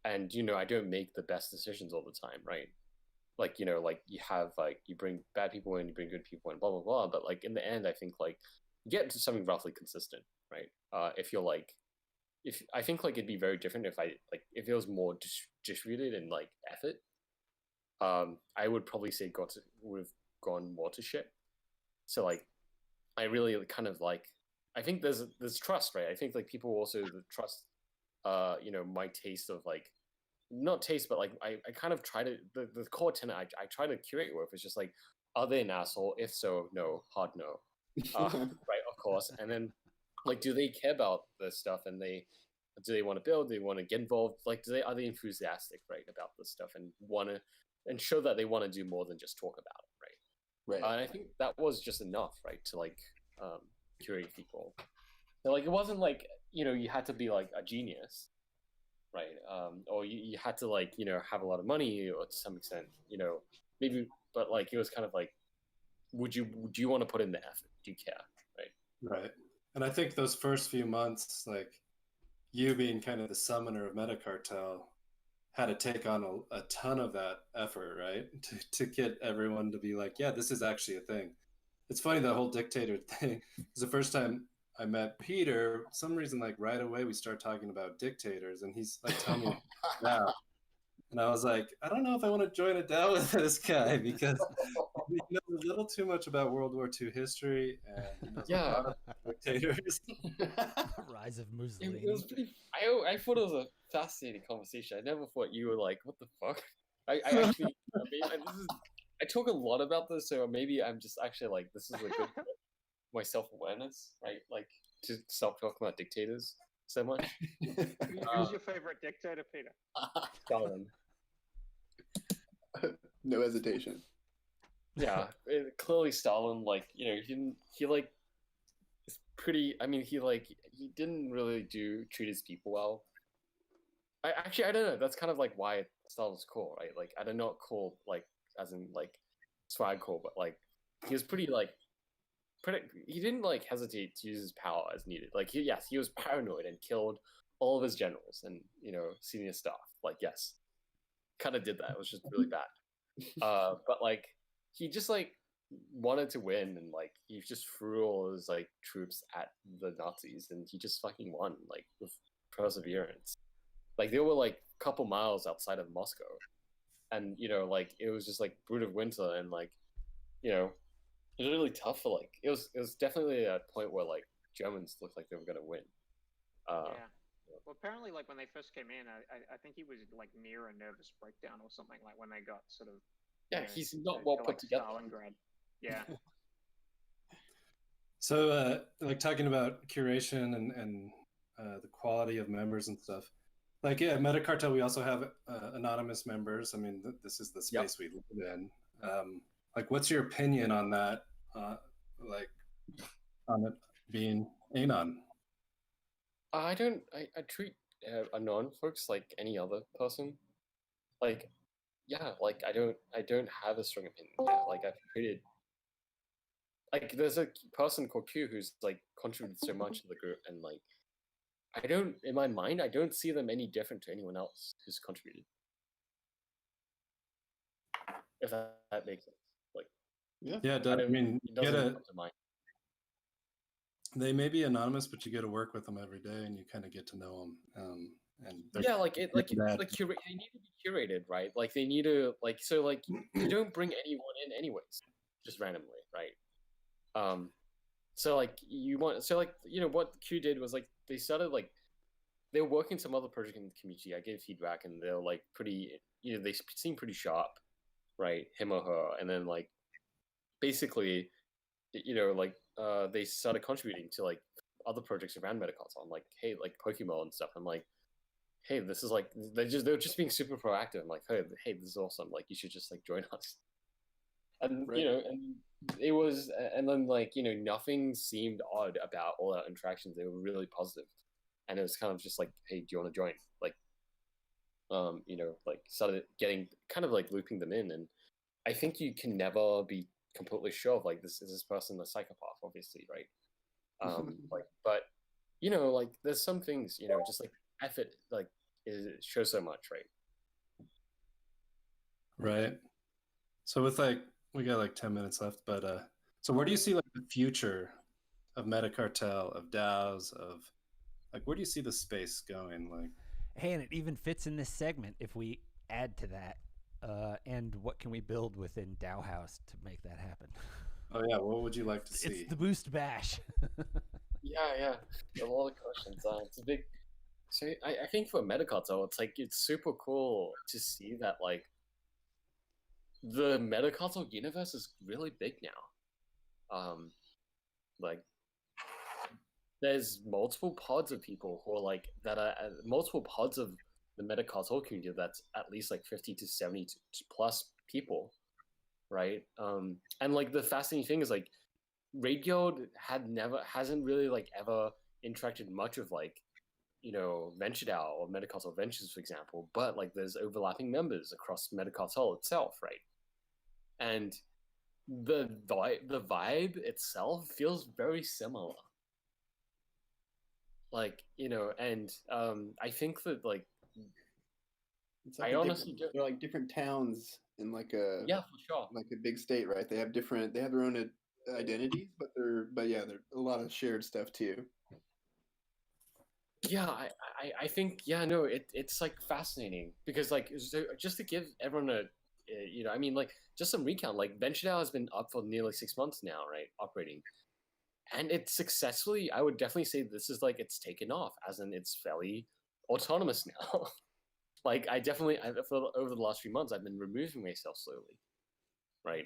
And I don't make the best decisions all the time, right? Like, like you have like you bring bad people in, you bring good people in, blah blah blah, but like in the end I think like you get to something roughly consistent, right? If you're like, if I think like it'd be very different if it was more distributed and like effort. I would probably say would have gone more to shit. So like I really kind of like, I think there's trust, right? I think like people also trust my taste of like, not taste, but like I kind of try to, the core tenet I try to curate with is just like, are they an asshole? If so, no, hard no. Right, of course. And then like, do they care about this stuff, and do they want to build? Do they want to get involved? Like, are they enthusiastic, right, about this stuff, and want to, and show that they want to do more than just talk about it, right? Right. And I think that was just enough, right, to like curate people. So like, it wasn't like you had to be like a genius, right? Or you had to like have a lot of money, or to some extent, maybe, but like it was kind of like, do you want to put in the effort? Do you care, right? Right. And I think those first few months, like you being kind of the summoner of Meta Cartel, had to take on a ton of that effort, right? To get everyone to be like, yeah, this is actually a thing. It's funny, that whole dictator thing. Because the first time I met Peter, for some reason, like right away, we start talking about dictators, and he's like telling me, DAO. And I was like, I don't know if I want to join a DAO with this guy, because he knows a little too much about World War II history, and he knows a lot of dictators. Rise of It Mussolini. was pretty. I thought it was a fascinating conversation. I never thought you were like, what the fuck? I actually, I talk a lot about this, so maybe I'm just actually like, this is a good my self-awareness, right? Like, to stop talking about dictators so much. Who's your favorite dictator, Peter? Stalin. No hesitation. Yeah, clearly Stalin, like, you know, he like is pretty. I mean, he didn't really treat his people well. I don't know. That's kind of like why Stalin's cool, right? Like, I don't know, cool, like as in like swag cool, but like he was pretty like he didn't like hesitate to use his power as needed. Like he was paranoid and killed all of his generals and, you know, senior staff. Like, yes, kind of did that. It was just really bad. But like he just like wanted to win, and like he just threw all his like troops at the Nazis, and he just fucking won, like, with perseverance. Like, they were like a couple miles outside of Moscow, and, you know, like it was just like brutal winter, and like, you know, it was really tough for like it was definitely a point where like Germans looked like they were gonna win. Yeah. Well, apparently, like when they first came in, I think he was like near a nervous breakdown or something. Like when they got sort of Yeah, he's not well put together. Stalingrad. Yeah. So, like talking about curation and the quality of members and stuff. Like, yeah, Metacartel, we also have anonymous members. I mean, this is the space we live in. Like, what's your opinion on that? Like, on it being anon? I treat unknown folks like any other person. Like, yeah, like I don't have a strong opinion. Yeah, like I've treated, like, there's a person called Q who's like contributed so much to the group, and like I don't, in my mind, I don't see them any different to anyone else who's contributed. If that makes sense. Like, yeah, I mean, it doesn't come to mind. They may be anonymous, but you get to work with them every day, and you kind of get to know them. And yeah, like they need to be curated, right? Like they need to, like, so like you don't bring anyone in anyways, just randomly, right? So like you want, so like, you know, what Q did was like they started like they were working some other project in the community. I gave feedback, and they're like pretty, you know, they seem pretty sharp, right? Him or her, and then like basically, you know, like they started contributing to like other projects around Metacartel. I'm like, hey, like Pokemon and stuff. I'm like, hey, this is like they're just being super proactive. I'm like, hey, this is awesome. Like, you should just like join us. And you know, and it was, and then like, you know, nothing seemed odd about all our interactions. They were really positive, and it was kind of just like, hey, do you want to join? Like, you know, like started getting kind of like looping them in, and I think you can never be completely sure of like this person a psychopath, obviously, right? Like, but you know, like there's some things, you know, just like effort, like it shows so much, right? Right. So with like we got like 10 minutes left, but so where do you see like the future of Metacartel, of DAOs, of like where do you see the space going? Like, hey, and it even fits in this segment if we add to that. And what can we build within DAOhaus to make that happen? Oh yeah, what would you like to see? It's the boost bash. yeah, a lot of questions. It's a big. So I think for Metacartel, it's like it's super cool to see that like the Metacartel universe is really big now. Like there's multiple pods of people who are like that are multiple pods of the Metacartel community that's at least like 50 to 70 plus people, right? And like the fascinating thing is like Raid Guild hasn't really like ever interacted much with like, you know, Venture DAO or Metacartel Ventures, for example, but like there's overlapping members across Metacartel itself, right? And the vibe itself feels very similar. Like, you know, and I think that like it's like they're like different towns in like a for sure, like a big state, right? They have their own identities, but they're a lot of shared stuff too. Yeah, I think it's like fascinating because like just to give everyone a you know, I mean, like just some recount, like Venture DAO has been up for nearly 6 months now, right, operating, and it's successfully, I would definitely say this is like it's taken off, as in it's fairly autonomous now. Like I over the last few months I've been removing myself slowly, right?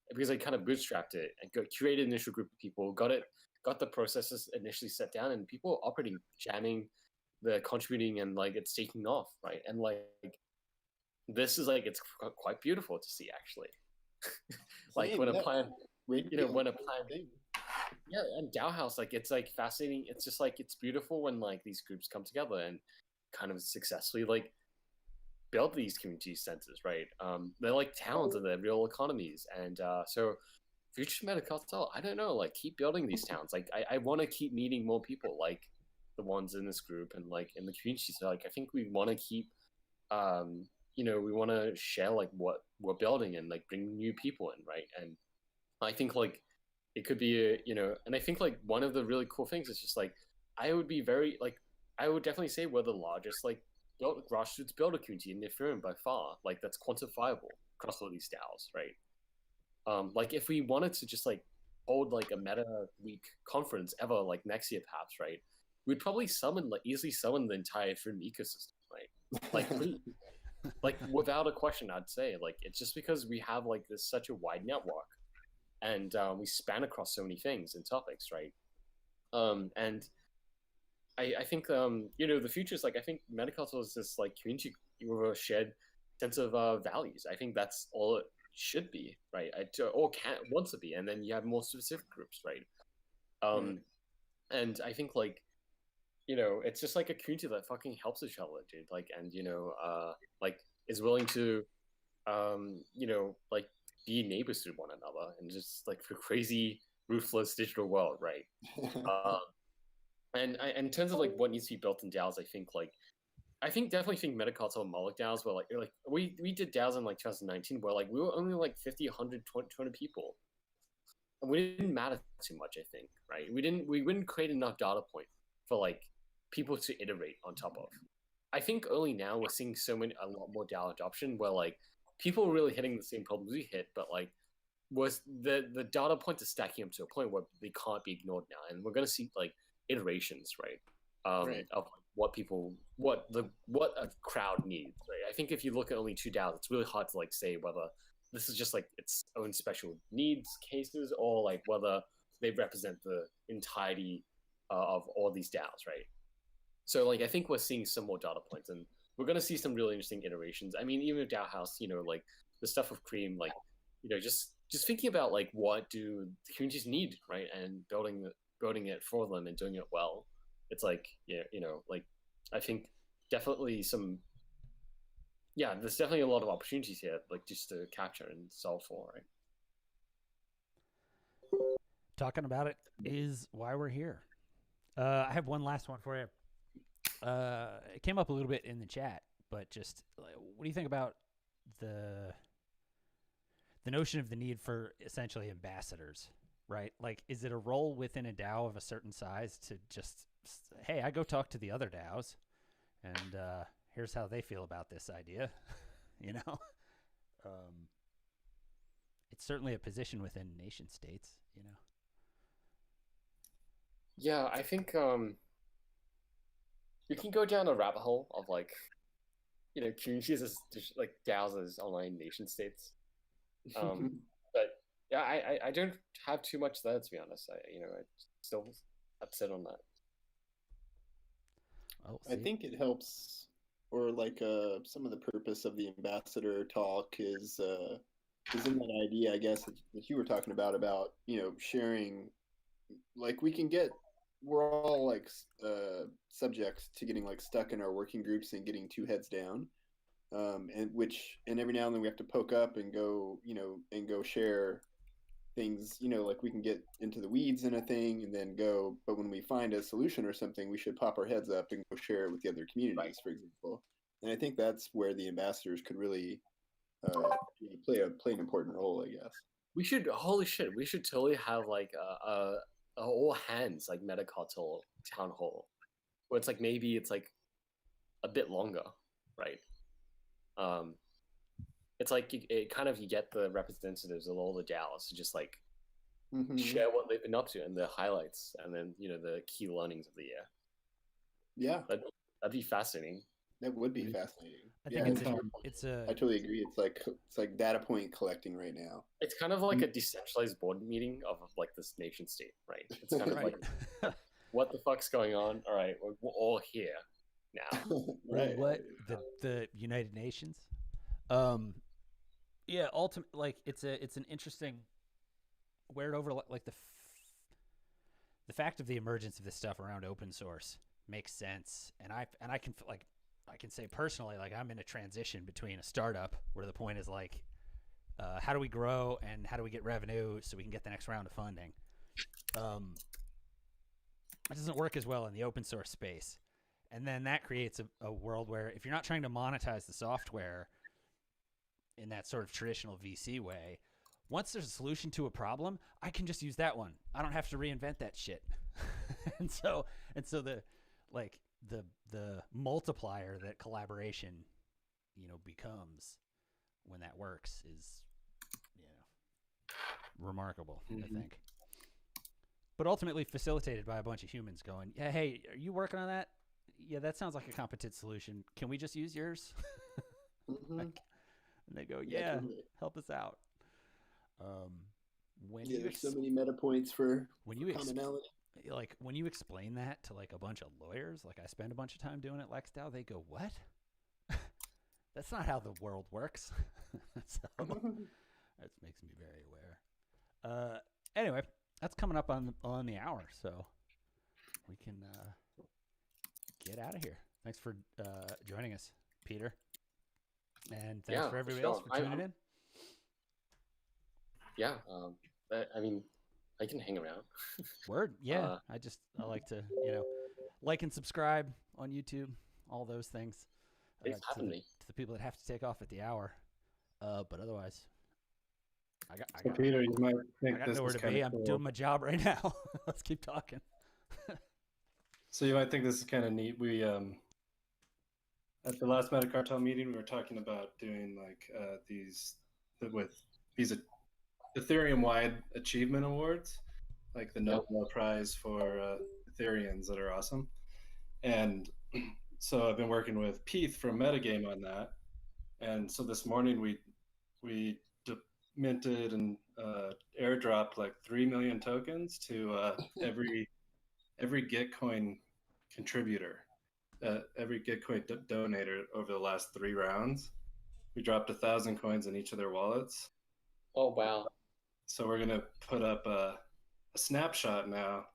Because I kind of bootstrapped it and curated an initial group of people, got the processes initially set down, and people are operating, jamming, they're contributing, and like it's taking off, right? And like this is like it's quite beautiful to see, actually. Like Same, when a yeah. plan, when a plan. Thing. Yeah, and DAOhaus, like it's like fascinating. It's just like it's beautiful when like these groups come together and kind of successfully like build these community centers, right? They're like towns and they're real economies, and so future metacartel, I don't know, like keep building these towns. Like I want to keep meeting more people like the ones in this group and like in the community. So like I think we want to keep, we want to share like what we're building and like bring new people in, right? And I think like it could be and I think like one of the really cool things is just like I would definitely say we're the largest like grassroots builder community in Ethereum by far. Like that's quantifiable across all these DAOs, right? Like if we wanted to just like hold like a meta week conference ever like next year perhaps, right? We'd probably easily summon the entire Ethereum ecosystem, right? Like like without a question, I'd say like it's just because we have like this such a wide network. And we span across so many things and topics, right? And I think the future is like I think metaculture is this like community with a shared sense of values. I think that's all it should be, right? Or wants to be, and then you have more specific groups, right? And I think like it's just like a community that fucking helps each other, dude. Like and like is willing to like be neighbors to one another and just like for crazy ruthless digital world, right? And in terms of like what needs to be built in DAOs, I definitely think metacartel and Moloch DAOs were like we did DAOs in like 2019 where like we were only like 50, 100, 200 people, and we didn't matter too much. I think, right? We wouldn't create enough data point for like people to iterate on top of. I think only now we're seeing a lot more DAO adoption where like people are really hitting the same problems we hit, but like was the data point is stacking up to a point where they can't be ignored now, and we're going to see like iterations, right? Of what a crowd needs, right? I think if you look at only 2 DAOs, it's really hard to like say whether this is just like its own special needs cases or like whether they represent the entirety of all these DAOs, right? So like I think we're seeing some more data points, and we're going to see some really interesting iterations. I mean, even with DAOhaus, like the stuff with Cream, like just thinking about like what do the communities need, right? And building it for them and doing it well. It's like like I think definitely there's definitely a lot of opportunities here, like just to capture and solve for, right? Talking about it is why we're here. I have one last one for you. It came up a little bit in the chat, but just what do you think about the notion of the need for essentially ambassadors, right? Like, is it a role within a DAO of a certain size to just, hey, I go talk to the other DAOs, and here's how they feel about this idea, It's certainly a position within nation states, Yeah, I think you can go down a rabbit hole of like, communities as like DAOs as online nation states. But yeah, I don't have too much there, to be honest. I still upset on that. I think it helps, or like some of the purpose of the ambassador talk is in that idea, I guess, that you were talking about sharing. Like we're all like subject to getting like stuck in our working groups and getting 2 heads down, and every now and then we have to poke up and go share things, like we can get into the weeds in a thing and then go, but when we find a solution or something, we should pop our heads up and go share it with the other communities, for example. And I think that's where the ambassadors could really play an important role, I guess. We should totally have like a all hands like metacartel town hall where it's like maybe it's like a bit longer, right? It's like you get the representatives of all the DAOs to just like share what they've been up to and the highlights, and then the key learnings of the year. Yeah, that'd be fascinating. That would be fascinating. I think I totally agree. It's like data point collecting right now. It's kind of like a decentralized board meeting of like this nation state, right? It's kind of like, what the fuck's going on? All right, we're all here now. Right. What the United Nations? Yeah, like it's an interesting where it over like the fact of the emergence of this stuff around open source makes sense, and I can like I can say personally, like I'm in a transition between a startup where the point is like, how do we grow and how do we get revenue so we can get the next round of funding. It doesn't work as well in the open source space, and then that creates a world where if you're not trying to monetize the software in that sort of traditional VC way, once there's a solution to a problem, I can just use that one. I don't have to reinvent that shit. and so the like the multiplier that collaboration, becomes when that works is, remarkable, I think. But ultimately facilitated by a bunch of humans going, yeah, hey, are you working on that? Yeah, that sounds like a competent solution. Can we just use yours? And they go, yeah, help us out. There's so many meta points for commonality. Like when you explain that to like a bunch of lawyers, like I spend a bunch of time doing at LexDAO, they go, what? That's not how the world works. So that makes me very aware. Anyway, that's coming up on the hour, so we can get out of here. Thanks for joining us, Peter. And thanks for everybody else for tuning in. Yeah, I mean, I can hang around. Word, yeah. I like to, like and subscribe on YouTube, all those things. Thanks for having me. To the people that have to take off at the hour. But otherwise, I got Peter, you might think I got this nowhere is to kind be. of cool. I'm doing my job right now. Let's keep talking. So you might think this is kind of neat. We at the last Metacartel meeting, we were talking about doing like these Ethereum-wide achievement awards, like the Nobel Prize for Ethereans that are awesome. And so I've been working with Pete from Metagame on that. And so this morning we minted and airdropped like 3 million tokens to every Gitcoin contributor, every Gitcoin donator over the last 3 rounds. We dropped 1,000 coins in each of their wallets. Oh wow! So we're gonna put up a snapshot now,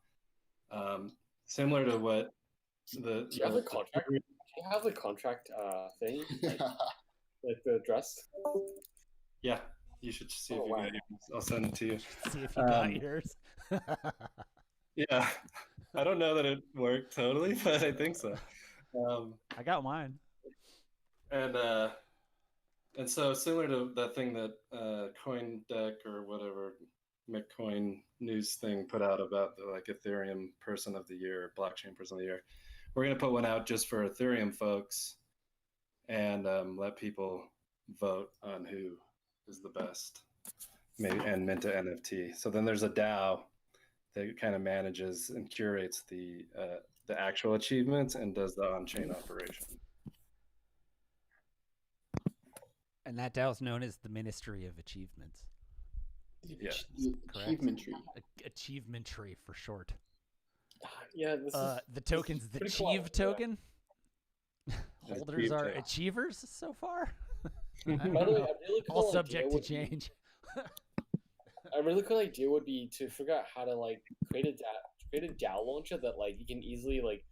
similar to what the. Do you have the contract? Do you have the contract thing? Like the address? Yeah, you should see if you got yours. I'll send it to you. See if you got yours. Yeah, I don't know that it worked totally, but I think so. I got mine. And so similar to that thing that CoinDeck or whatever McCoin news thing put out about the like Ethereum Person of the Year, Blockchain Person of the Year, we're gonna put one out just for Ethereum folks and let people vote on who is the best, maybe, and mint a NFT. So then there's a DAO that kind of manages and curates the actual achievements and does the on-chain operation. And that DAO is known as the Ministry of Achievements. Yeah, Achievementry. Achievementry for short. Yeah, this is the token's the Achieve token. Holders are achievers so far. By the way, a really cool all subject to change. A really cool idea would be to figure out how to like create a DAO launcher that like you can easily like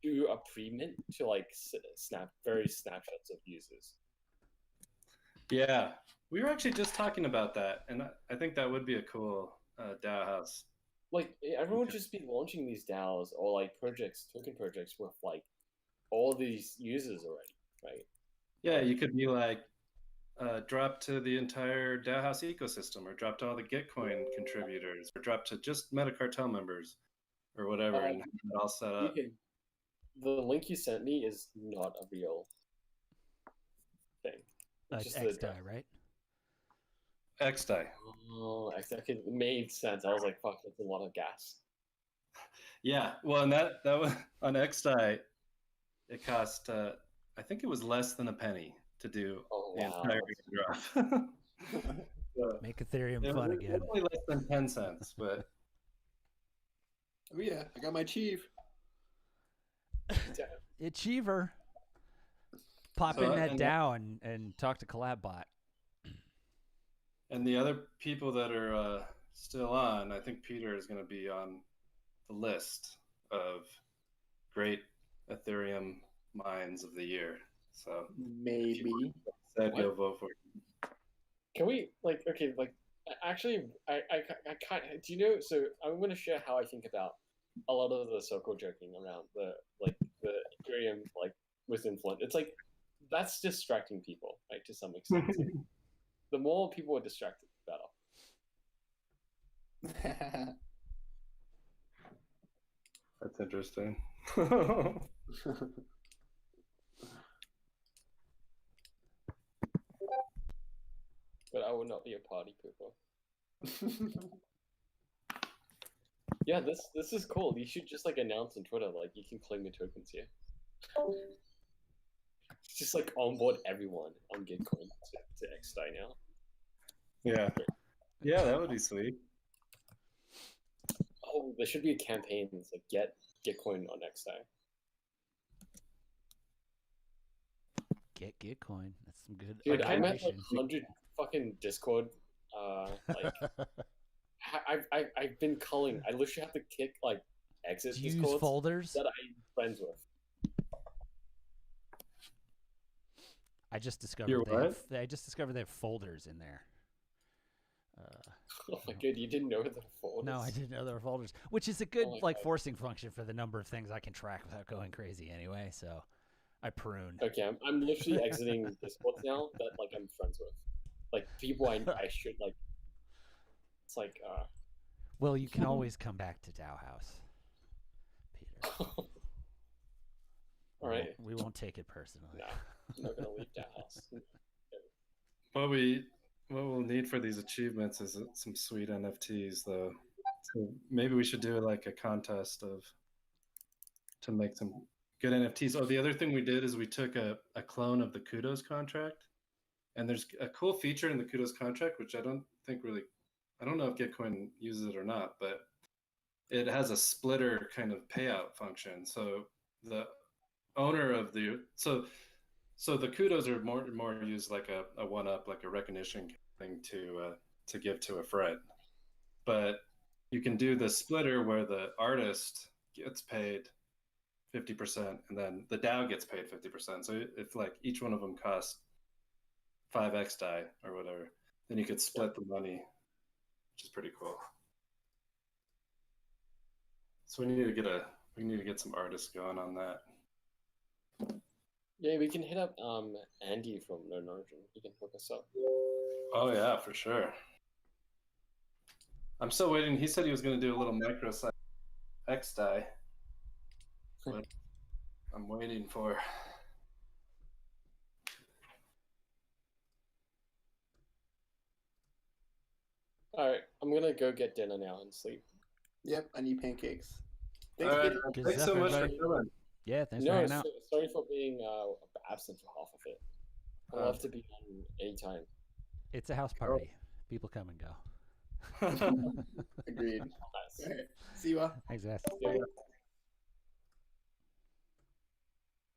do a pre-mint to like various snapshots of users. Yeah, we were actually just talking about that, and I think that would be a cool DAOhaus. Like everyone would just be launching these DAOs or like token projects with like all these users already, right? Yeah, you could be like drop to the entire DAOhaus ecosystem, or drop to all the Gitcoin contributors, or drop to just Metacartel members, or whatever, and have it all set up. The link you sent me is not a real thing. It's XDAI, right? XDAI. Oh, it made sense. I was like, fuck, that's a lot of gas. Yeah, well, and that was on XDAI. It cost, I think it was less than a penny to do the entire drop. So, make Ethereum fun again. Definitely less than 10 cents, but. Oh yeah, I got my Achieve. Achiever. Pop in that DAO and talk to CollabBot. And the other people that are still on, I think Peter is going to be on the list of great Ethereum minds of the year. So Maybe. said go vote for it. Can we okay actually I can't. Do you know? So I'm going to share how I think about a lot of the circle jerking around the Ethereum with influence. It's like that's distracting people, right? To some extent. The more people are distracted, the better. That's interesting. But I will not be a party pooper. Yeah, this is cool. You should just announce on Twitter you can claim your tokens here. Just onboard everyone on Gitcoin to XDAI now. Yeah. Yeah, that would be sweet. Oh, there should be a campaign that's get Gitcoin on XDAI. Get Gitcoin. That's some good. Dude, I'm at automation. 100 fucking Discord. I've been calling. I literally have to kick exit Do you Discords use folders? that I'm friends with. I just discovered I just discovered they have folders in there. Oh my god, you didn't know there were folders? No, I didn't know there were folders, which is a good forcing function for the number of things I can track without going crazy anyway. So I pruned. Okay, I'm literally exiting Discords now that I'm friends with, people I should It's Well, you can always come back to DAOhaus, Peter. All right. We won't take it personally. No, I'm not gonna leave DAOhaus. What we'll need for these achievements is some sweet NFTs, though. So maybe we should do a contest to make some good NFTs. Oh, the other thing we did is we took a clone of the Kudos contract, and there's a cool feature in the Kudos contract which I don't know if Gitcoin uses it or not, but it has a splitter kind of payout function. So the owner of so the Kudos are more used like a one-up, like a recognition thing to give to a friend. But you can do the splitter where the artist gets paid 50% and then the DAO gets paid 50%. So if each one of them costs 5 XDAI or whatever, then you could split the money, which is pretty cool. So we need to get some artists going on that. Yeah, we can hit up Andy from Known Origin. He can hook us up. Oh yeah, for sure. I'm still waiting. He said he was going to do a little microsite XDAI, but I'm waiting for. All right, I'm gonna go get dinner now and sleep. Yep, I need pancakes. Thanks, All right, Peter. thanks so much for coming. Yeah, thanks for hanging out. Sorry for being absent for half of it. I'd love to be on anytime. It's a house party. People come and go. Agreed. Nice. All right. See you all. Thanks, guys. Yeah.